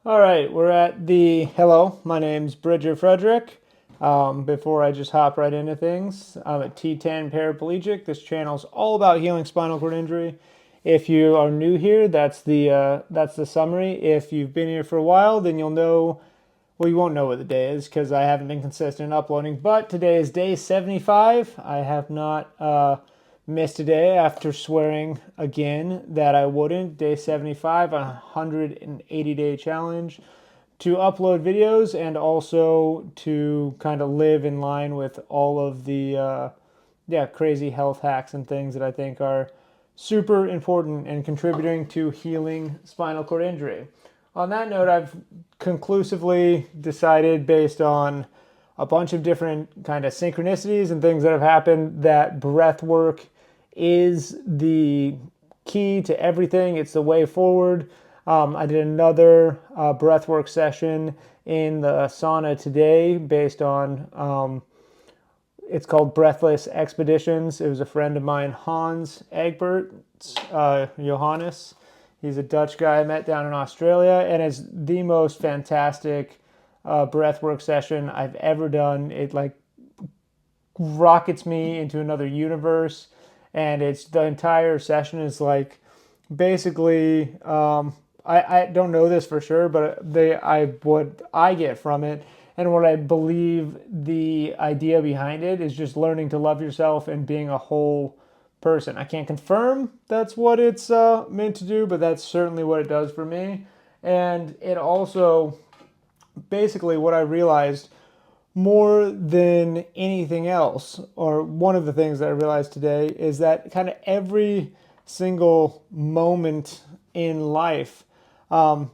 All right, we're at the hello. My name's Bridger Frederick. Before I just hop right into things, I'm a T10 paraplegic. This channel's all about healing spinal cord injury. If you are new here, that's the summary. If you've been here for a while, then you'll know. Well, you won't know what the day is because I haven't been consistent in uploading. But today is day 75. I have not missed a day after swearing again that I wouldn't. Day 75 on a 180-day challenge to upload videos and also to kind of live in line with all of the crazy health hacks and things that I think are super important and contributing to healing spinal cord injury. On that note, I've conclusively decided, based on a bunch of different kind of synchronicities and things that have happened, that breath work is the key to everything. It's the way forward. I did another breathwork session in the sauna today based on it's called Breathless Expeditions. It was a friend of mine, Hans Egbert, Johannes. He's a Dutch guy I met down in Australia, and it's the most fantastic breathwork session I've ever done. It like rockets me into another universe, and it's the entire session is like basically I don't know this for sure, but what I get from it and what I believe the idea behind it is just learning to love yourself and being a whole person. I can't confirm that's what it's meant to do, but that's certainly what it does for me. And it also basically what I realized more than anything else, or one of the things that I realized today, is that kind of every single moment in life, I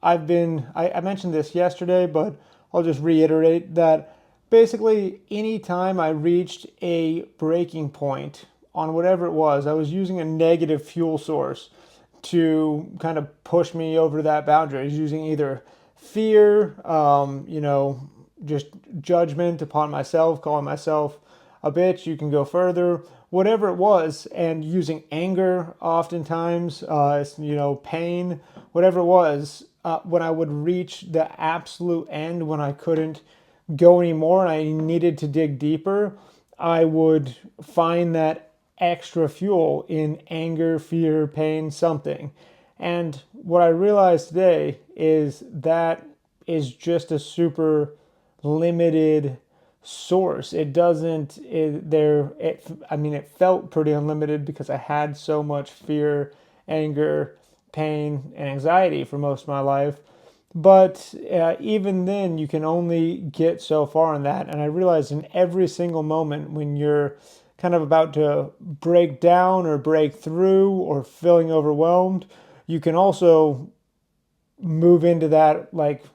mentioned this yesterday, but I'll just reiterate that basically anytime I reached a breaking point on whatever it was, I was using a negative fuel source to kind of push me over that boundary. I was using either fear, just judgment upon myself, calling myself a bitch. You can go further, whatever it was, and using anger oftentimes, pain, whatever it was. When I would reach the absolute end, when I couldn't go anymore and I needed to dig deeper, I would find that extra fuel in anger, fear, pain, something. And what I realized today is that is just a super limited source. It doesn't it, there it I mean it felt pretty unlimited because I had so much fear, anger, pain, and anxiety for most of my life. But even then, you can only get so far in that. And I realized in every single moment when you're kind of about to break down or break through or feeling overwhelmed, you can also move into that like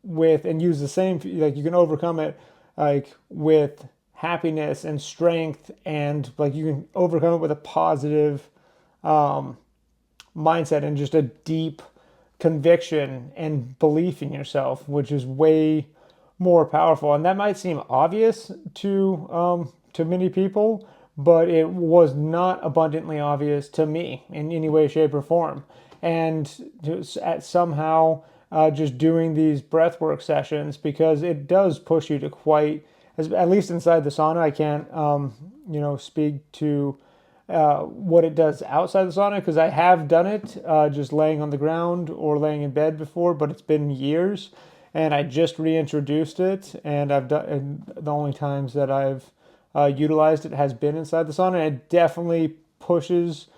with and use the same, like you can overcome it like with happiness and strength, and like you can overcome it with a positive mindset and just a deep conviction and belief in yourself, which is way more powerful. And that might seem obvious to many people, but it was not abundantly obvious to me in any way, shape, or form. And just at somehow just doing these breathwork sessions, because it does push you to quite, at least inside the sauna. I can't speak to what it does outside the sauna because I have done it just laying on the ground or laying in bed before, but it's been years, and I just reintroduced it, and I've done. And the only times that I've utilized it has been inside the sauna. And it definitely pushes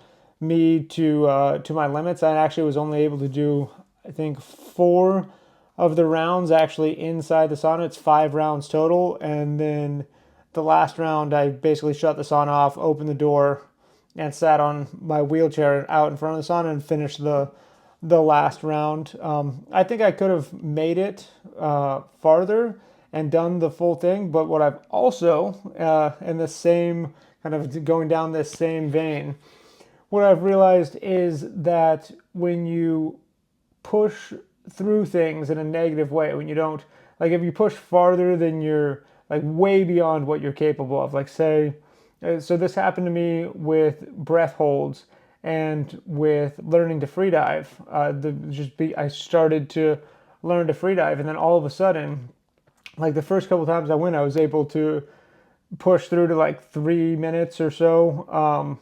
me to my limits. I actually was only able to do, I think, 4 of the rounds actually inside the sauna. It's 5 rounds total, and then the last round I basically shut the sauna off, opened the door, and sat on my wheelchair out in front of the sauna and finished the last round. I think I could have made it farther and done the full thing, but what I've also, in the same kind of going down this same vein, what I've realized is that when you push through things in a negative way, when you don't, like if you push farther than you're, like way beyond what you're capable of, like say, so this happened to me with breath holds, and with learning to free dive. I started to learn to free dive, and then all of a sudden, like the first couple times I went, I was able to push through to like 3 minutes or so,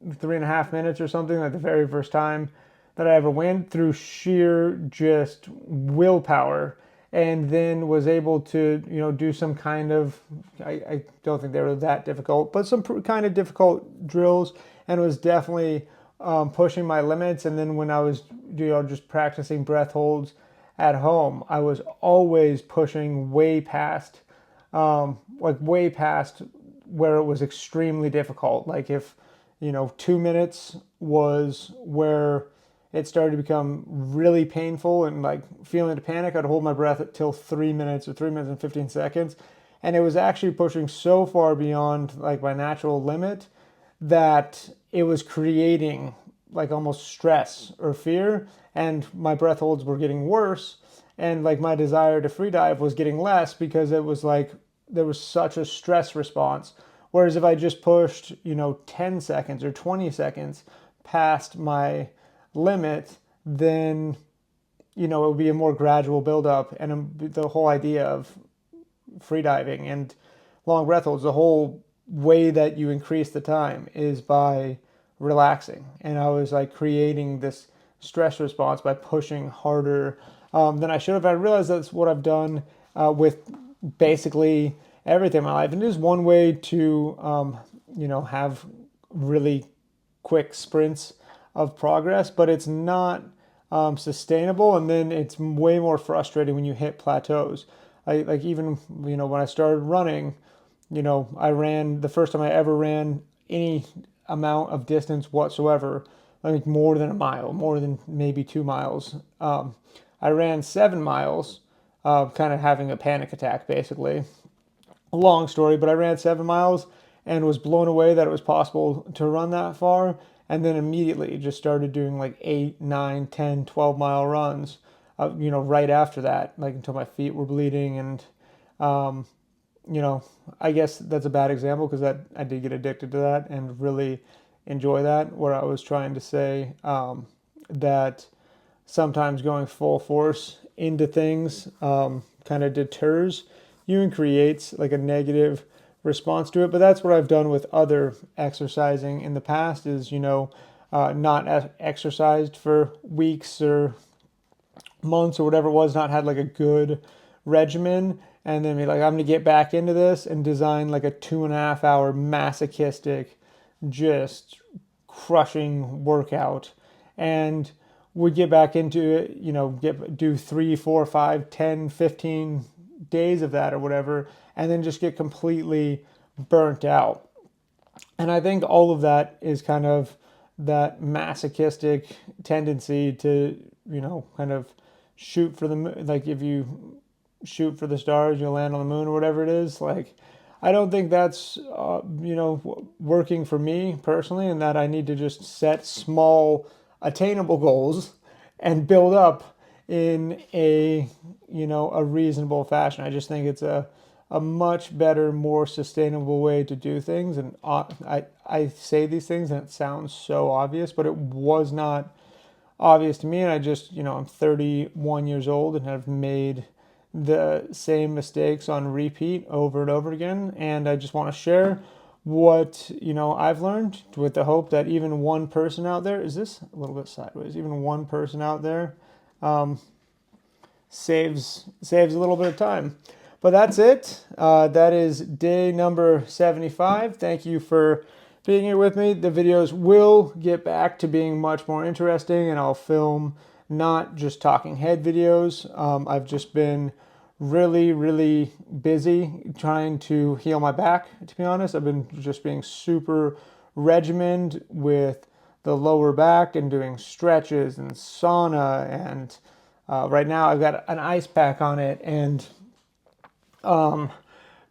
3.5 minutes or something, like the very first time that I ever went, through sheer just willpower, and then was able to, do some kind of, I don't think they were that difficult, but some kind of difficult drills, and was definitely pushing my limits. And then when I was, just practicing breath holds at home, I was always pushing way past, way past where it was extremely difficult. Like if, 2 minutes was where it started to become really painful and like feeling the panic, I'd hold my breath till 3 minutes or 3 minutes and 15 seconds. And it was actually pushing so far beyond like my natural limit that it was creating like almost stress or fear, and my breath holds were getting worse, and like my desire to free dive was getting less because it was like there was such a stress response. Whereas if I just pushed, 10 seconds or 20 seconds past my limit, then, it would be a more gradual buildup. And the whole idea of free diving and long breath holds, the whole way that you increase the time is by relaxing. And I was like creating this stress response by pushing harder than I should have. I realized that's what I've done with basically everything in my life. And it is one way to, have really quick sprints of progress, but it's not sustainable. And then it's way more frustrating when you hit plateaus. Like even, when I started running, I ran the first time I ever ran any amount of distance whatsoever, I think more than a mile, more than maybe 2 miles. I ran 7 miles, kind of having a panic attack, basically. A long story, but I ran 7 miles and was blown away that it was possible to run that far. And then immediately just started doing like 8, 9, 10, 12 mile runs, right after that, like until my feet were bleeding. And, um, I guess that's a bad example because that I did get addicted to that and really enjoy that. Where I was trying to say that sometimes going full force into things kind of deters you and creates like a negative response to it. But that's what I've done with other exercising in the past is, not exercised for weeks or months or whatever it was, not had like a good regimen, and then be like, I'm gonna get back into this and design like a 2.5 hour masochistic, just crushing workout, and would get back into it, do 3, 4, 5, 10, 15 days of that or whatever, and then just get completely burnt out. And I think all of that is kind of that masochistic tendency to, kind of shoot for the moon. Like if you shoot for the stars, you'll land on the moon or whatever it is. Like, I don't think that's, working for me personally, and that I need to just set small, attainable goals and build up in a, a reasonable fashion. I just think it's a much better, more sustainable way to do things. And I say these things and it sounds so obvious, but it was not obvious to me. And I just, I'm 31 years old and have made the same mistakes on repeat over and over again. And I just want to share what, I've learned, with the hope that even one person out there, is this a little bit sideways, even one person out there saves a little bit of time. But that's it. That is day number 75. Thank you for being here with me. The videos will get back to being much more interesting, and I'll film not just talking head videos. I've just been really, really busy trying to heal my back, to be honest. I've been just being super regimented with the lower back and doing stretches and sauna. And right now I've got an ice pack on it, and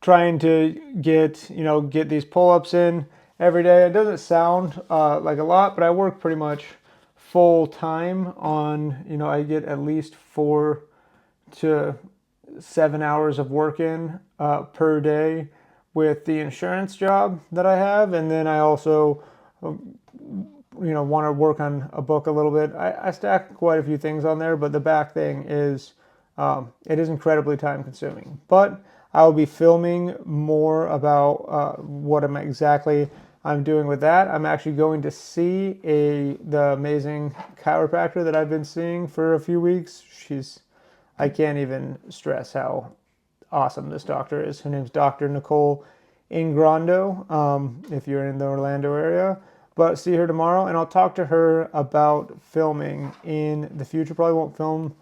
trying to get these pull-ups in every day. It doesn't sound like a lot, but I work pretty much full time on, I get at least 4 to 7 hours of work in per day with the insurance job that I have. And then I also want to work on a book a little bit, I stack quite a few things on there, but the back thing is, it is incredibly time consuming. But I will be filming more about what I'm doing with that. I'm actually going to see the amazing chiropractor that I've been seeing for a few weeks. I can't even stress how awesome this doctor is. Her name's Dr. Nicole Ingrando, if you're in the Orlando area. But see her tomorrow, and I'll talk to her about filming in the future. Probably won't film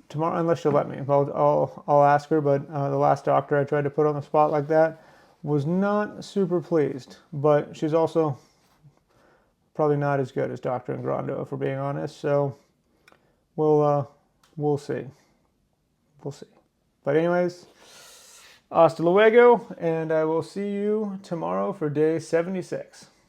tomorrow unless she'll let me. I'll ask her, but the last doctor I tried to put on the spot like that was not super pleased. But she's also probably not as good as Dr. Ingrando, if we're being honest. So we'll see. We'll see. But anyways, hasta luego, and I will see you tomorrow for day 76.